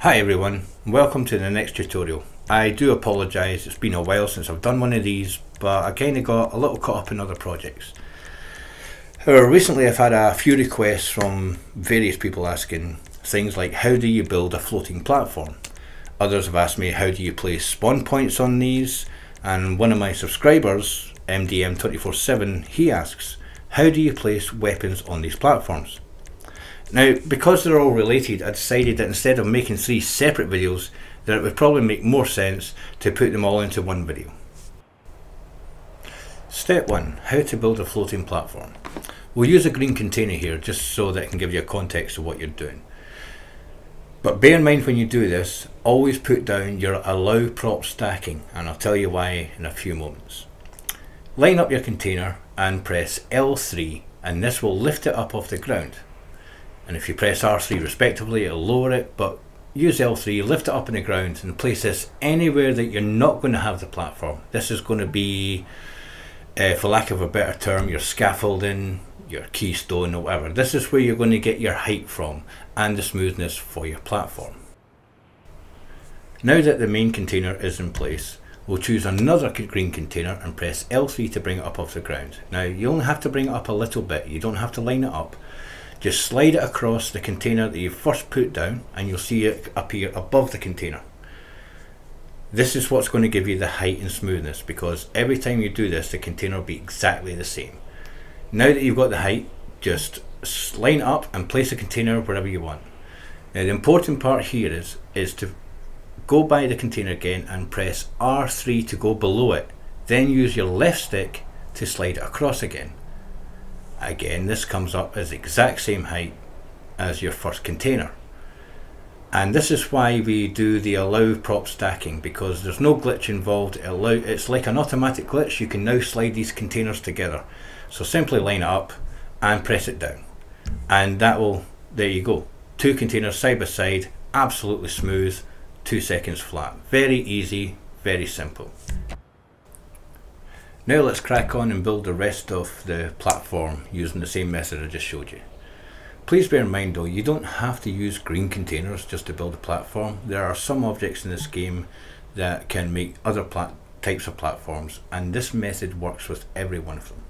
Hi everyone, welcome to the next tutorial. I do apologise, it's been a while since I've done one of these, but I kind of got a little caught up in other projects. However, recently I've had a few requests from various people asking things like how do you build a floating platform? Others have asked me how do you place spawn points on these, and one of my subscribers, MDM247, he asks how do you place weapons on these platforms? Now, because they're all related, I decided that instead of making 3 separate videos, that it would probably make more sense to put them all into one video. Step 1. How to build a floating platform. We'll use a green container here just so that it can give you a context of what you're doing. But bear in mind when you do this, always put down your allow prop stacking, and I'll tell you why in a few moments. Line up your container and press L3, and this will lift it up off the ground. And if you press R3 respectively, it'll lower it, but use L3, lift it up in the ground and place this anywhere that you're not going to have the platform. This is going to be, for lack of a better term, your scaffolding, your keystone or whatever. This is where you're going to get your height from and the smoothness for your platform. Now that the main container is in place, we'll choose another green container and press L3 to bring it up off the ground. Now you only have to bring it up a little bit, you don't have to line it up. Just slide it across the container that you first put down and you'll see it appear above the container. This is what's going to give you the height and smoothness, because every time you do this the container will be exactly the same. Now that you've got the height, just line it up and place the container wherever you want. Now the important part here is to go by the container again and press R3 to go below it. Then use your left stick to slide it across again. Again, this comes up as the exact same height as your first container. And this is why we do the allow prop stacking, because there's no glitch involved. It's like an automatic glitch. You can now slide these containers together. So simply line it up and press it down. And that will, there you go. 2 containers side by side, absolutely smooth, 2 seconds flat. Very easy, very simple. Now let's crack on and build the rest of the platform using the same method I just showed you. Please bear in mind though, you don't have to use green containers just to build a platform. There are some objects in this game that can make other types of platforms, and this method works with every one of them.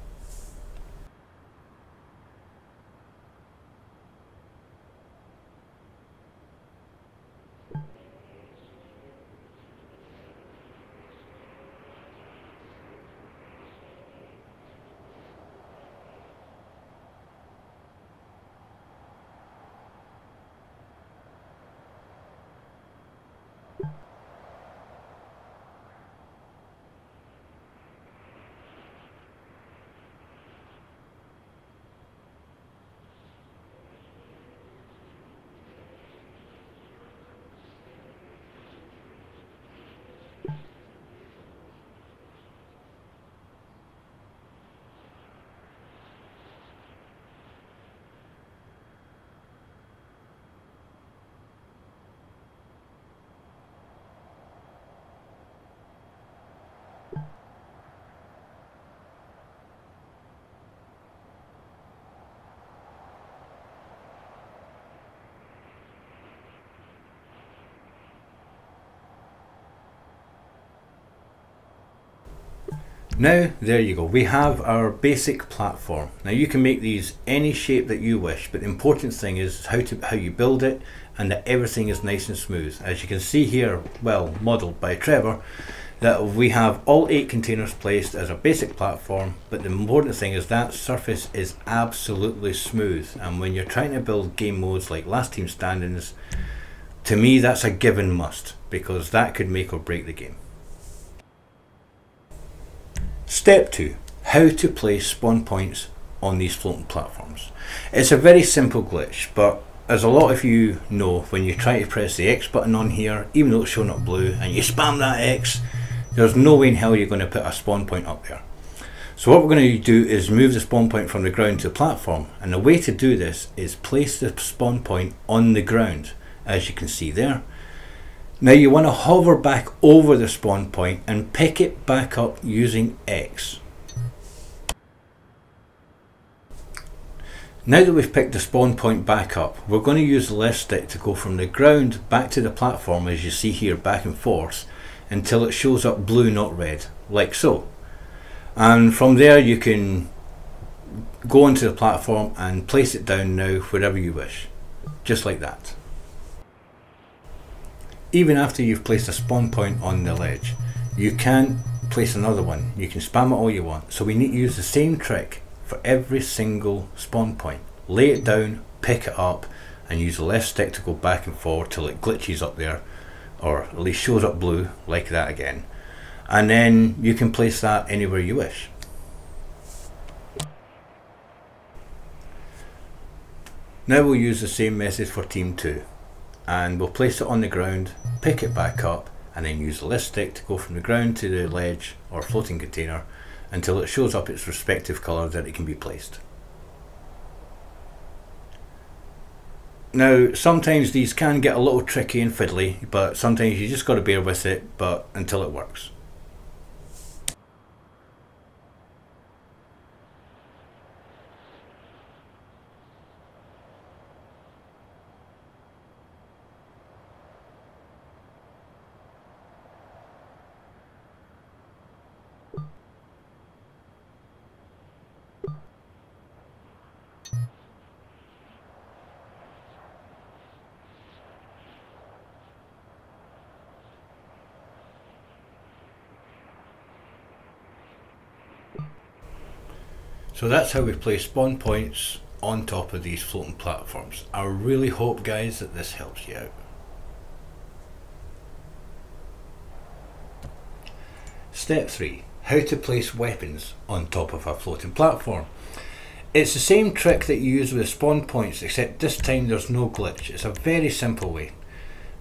Now there you go, we have our basic platform. Now you can make these any shape that you wish, but the important thing is how you build it and that everything is nice and smooth. As you can see here, well modelled by Trevor, that we have all 8 containers placed as a basic platform, but the important thing is that surface is absolutely smooth. And when you're trying to build game modes like last team standings, to me that's a given must, because that could make or break the game. Step 2. How to place spawn points on these floating platforms. It's a very simple glitch, but as a lot of you know, when you try to press the X button on here, even though it's showing up blue, and you spam that X, there's no way in hell you're going to put a spawn point up there. So what we're going to do is move the spawn point from the ground to the platform, and the way to do this is place the spawn point on the ground, as you can see there. Now you want to hover back over the spawn point and pick it back up using X. Now that we've picked the spawn point back up, we're going to use the left stick to go from the ground back to the platform, as you see here, back and forth, until it shows up blue, not red, like so. And from there you can go onto the platform and place it down now wherever you wish, just like that. Even after you've placed a spawn point on the ledge, you can place another one. You can spam it all you want. So we need to use the same trick for every single spawn point. Lay it down, pick it up, and use the left stick to go back and forward till it glitches up there, or at least shows up blue, like that again. And then you can place that anywhere you wish. Now we'll use the same method for team 2, and we'll place it on the ground, pick it back up, and then use the left stick to go from the ground to the ledge or floating container until it shows up its respective colour that it can be placed. Now sometimes these can get a little tricky and fiddly, but sometimes you just got to bear with it, but until it works. So that's how we place spawn points on top of these floating platforms. I really hope, guys, that this helps you out. Step 3. How to place weapons on top of a floating platform. It's the same trick that you use with spawn points, except this time there's no glitch. It's a very simple way.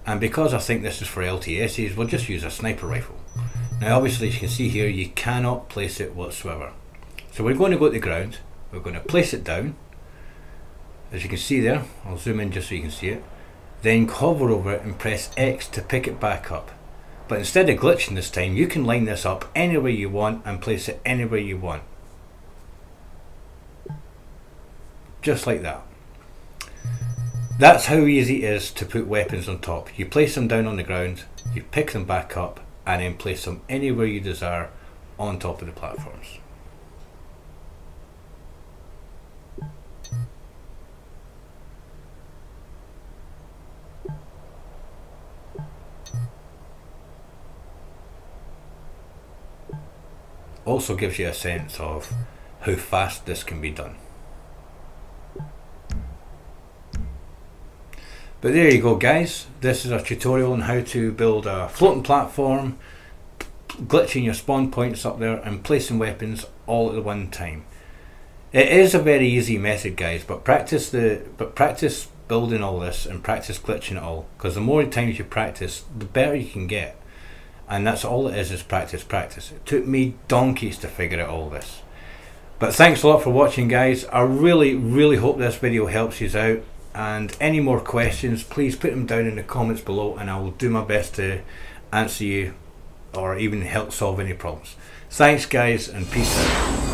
And because I think this is for LTSs, we'll just use a sniper rifle. Now obviously, as you can see here, you cannot place it whatsoever. So we're going to go to the ground, we're going to place it down, as you can see there. I'll zoom in just so you can see it. Then hover over it and press X to pick it back up. But instead of glitching this time, you can line this up anywhere you want and place it anywhere you want. Just like that. That's how easy it is to put weapons on top. You place them down on the ground, you pick them back up, and then place them anywhere you desire on top of the platforms. Also gives you a sense of how fast this can be done. But there you go, guys. This is a tutorial on how to build a floating platform, glitching your spawn points up there and placing weapons all at the one time. It is a very easy method, guys, but practice building all this and practice glitching it all, because the more times you practice, the better you can get. And that's all it is practice, practice. It took me donkeys to figure out all this. But thanks a lot for watching, guys. I really hope this video helps you out. And any more questions, please put them down in the comments below, and I will do my best to answer you or even help solve any problems. Thanks, guys, and peace out.